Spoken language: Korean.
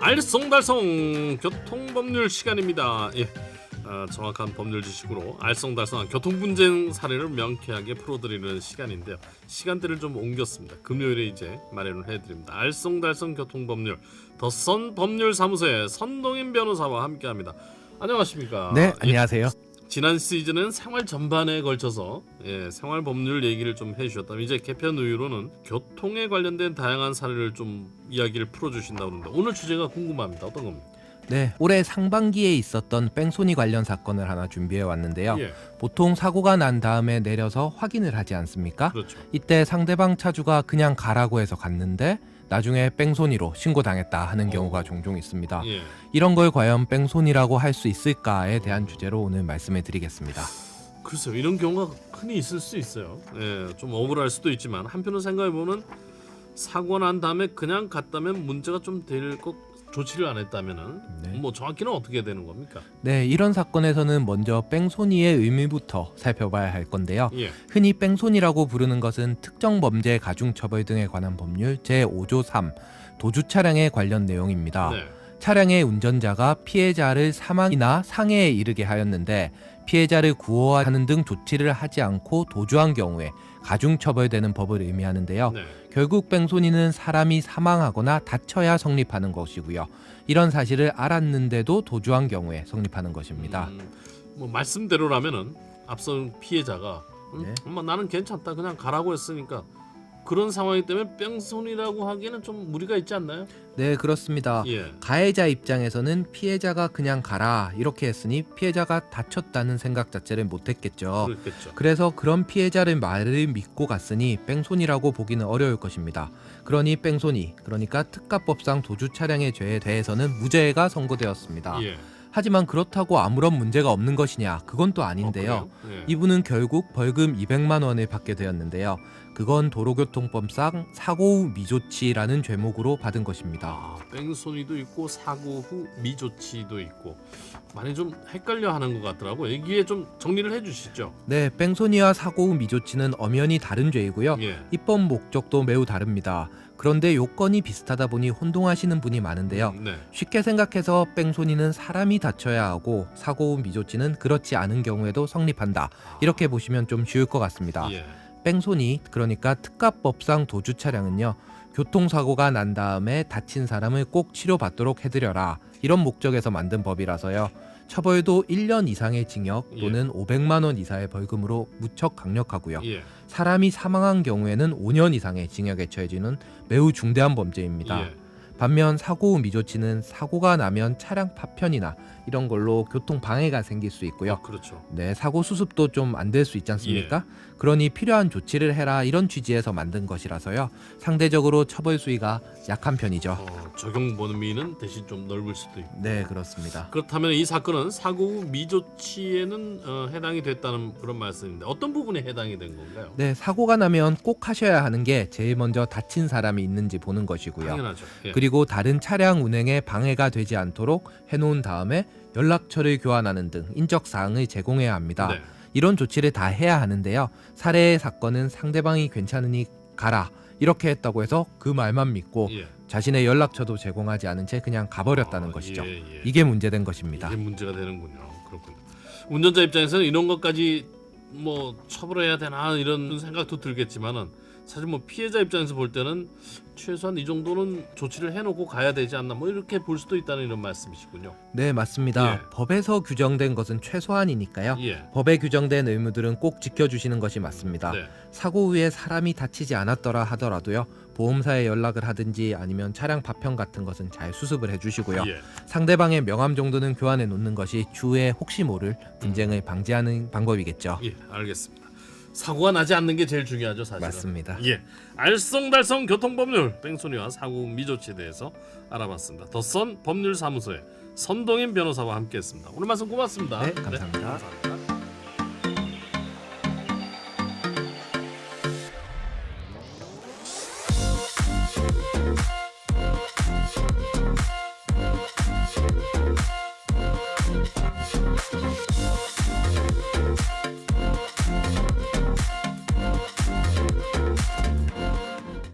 알쏭달쏭 교통법률 시간입니다. 예. 정확한 법률 지식으로 알쏭달쏭한 교통분쟁 사례를 명쾌하게 풀어드리는 시간인데요. 시간대를 좀 옮겼습니다. 금요일에 이제 마련을 해드립니다. 알쏭달쏭 교통법률 더선 법률사무소의 선동인 변호사와 함께합니다. 안녕하십니까? 네, 안녕하세요. 지난 시즌은 생활 전반에 걸쳐서 생활 법률 얘기를 좀 해주셨다면 이제 개편 이후로는 교통에 관련된 다양한 사례를 좀 이야기를 풀어주신다고 하는데 오늘 주제가 궁금합니다. 어떤 겁니까? 네, 올해 상반기에 있었던 뺑소니 관련 사건을 하나 준비해 왔는데요. 예, 보통 사고가 난 다음에 내려서 확인을 하지 않습니까? 그렇죠. 이때 상대방 차주가 그냥 가라고 해서 갔는데 나중에 뺑소니로 신고당했다 하는 경우가 종종 있습니다. 예. 이런 걸 과연 뺑소니라고 할 수 있을까에 대한 주제로 오늘 말씀해 드리겠습니다. 글쎄요, 이런 경우가 흔히 있을 수 있어요. 좀 억울할 수도 있지만 한편으로 생각해보면 사고 난 다음에 그냥 갔다면 문제가 좀 될 것 조치를 안 했다면은 네. 뭐 정확히는 어떻게 되는 겁니까? 네, 이런 사건에서는 먼저 뺑소니의 의미부터 살펴봐야 할 건데요. 예, 흔히 뺑소니라고 부르는 것은 특정 범죄 가중처벌 등에 관한 법률 제5조 3 도주 차량에 관련 내용입니다. 네, 차량의 운전자가 피해자를 사망이나 상해에 이르게 하였는데 피해자를 구호하는 등 조치를 하지 않고 도주한 경우에 가중처벌되는 법을 의미하는데요. 네. 결국 뺑소니는 사람이 사망하거나 다쳐야 성립하는 것이고요. 이런 사실을 알았는데도 도주한 경우에 성립하는 것입니다. 뭐 말씀대로라면은 앞선 피해자가 네. 엄마 나는 괜찮다 그냥 가라고 했으니까 그런 상황이기 때문에 뺑소니라고 하기에는 좀 무리가 있지 않나요? 네, 그렇습니다. 예, 가해자 입장에서는 피해자가 그냥 가라 이렇게 했으니 피해자가 다쳤다는 생각 자체를 못했겠죠. 그렇겠죠. 그래서 그런 피해자를 말을 믿고 갔으니 뺑소니라고 보기는 어려울 것입니다. 그러니 뺑소니, 그러니까 특가법상 도주 차량의 죄에 대해서는 무죄가 선고되었습니다. 예. 하지만 그렇다고 아무런 문제가 없는 것이냐? 그건 또 아닌데요. 그래요? 예. 이분은 결국 벌금 200만 원을 받게 되었는데요. 그건 도로교통법상 사고 후 미조치라는 죄목으로 받은 것입니다. 뺑소니도 있고 사고 후 미조치도 있고 많이 좀 헷갈려하는 것 같더라고요. 여기에 좀 정리를 해주시죠. 네, 뺑소니와 사고 후 미조치는 엄연히 다른 죄이고요. 예, 입법 목적도 매우 다릅니다. 그런데 요건이 비슷하다 보니 혼동하시는 분이 많은데요. 네, 쉽게 생각해서 뺑소니는 사람이 다쳐야 하고 사고 후 미조치는 그렇지 않은 경우에도 성립한다. 이렇게 보시면 좀 쉬울 것 같습니다. 예, 뺑소니, 그러니까 특가법상 도주 차량은요. 교통사고가 난 다음에 다친 사람을 꼭 치료받도록 해드려라. 이런 목적에서 만든 법이라서요. 처벌도 1년 이상의 징역 또는 500만 원 이하의 벌금으로 무척 강력하고요. 예, 사람이 사망한 경우에는 5년 이상의 징역에 처해지는 매우 중대한 범죄입니다. 예. 반면 사고 후 미조치는 사고가 나면 차량 파편이나 이런 걸로 교통 방해가 생길 수 있고요. 그렇죠. 네, 사고 수습도 좀 안 될 수 있지 않습니까? 그러니 필요한 조치를 해라 이런 취지에서 만든 것이라서요. 상대적으로 처벌 수위가 약한 편이죠. 적용 범위는 대신 좀 넓을 수도 있고. 네, 그렇습니다. 그렇다면 이 사건은 사고 후 미조치에는 해당이 됐다는 그런 말씀인데 어떤 부분에 해당이 된 건가요? 네, 사고가 나면 꼭 하셔야 하는 게 제일 먼저 다친 사람이 있는지 보는 것이고요. 당연하죠. 예. 그리고 다른 차량 운행에 방해가 되지 않도록 해놓은 다음에 연락처를 교환하는 등 인적 사항을 제공해야 합니다. 네. 이런 조치를 다 해야 하는데요. 사례의 사건은 상대방이 괜찮으니 가라 이렇게 했다고 해서 그 말만 믿고 예. 자신의 연락처도 제공하지 않은 채 그냥 가버렸다는 것이죠. 예, 예. 이게 문제된 것입니다. 이게 문제가 되는군요. 그렇군요. 운전자 입장에서는 이런 것까지 뭐 처벌해야 되나 이런 생각도 들겠지만은 사실 뭐 피해자 입장에서 볼 때는 최소한 이 정도는 조치를 해놓고 가야 되지 않나 뭐 이렇게 볼 수도 있다는 이런 말씀이시군요. 네, 맞습니다. 예. 법에서 규정된 것은 최소한이니까요. 예. 법에 규정된 의무들은 꼭 지켜주시는 것이 맞습니다. 네. 사고 후에 사람이 다치지 않았더라 하더라도요. 보험사에 연락을 하든지 아니면 차량 파편 같은 것은 잘 수습을 해주시고요. 예. 상대방의 명함 정도는 교환해 놓는 것이 추후에 혹시 모를 분쟁을 방지하는 방법이겠죠. 예, 알겠습니다. 사고가 나지 않는 게 제일 중요하죠, 사실은. 맞습니다. 예, 알쏭달쏭 교통법률 뺑소니와 사고 후 미조치에 대해서 알아봤습니다. 더선 법률사무소의 선동인 변호사와 함께했습니다. 오늘 말씀 고맙습니다. 네, 감사합니다. 감사합니다.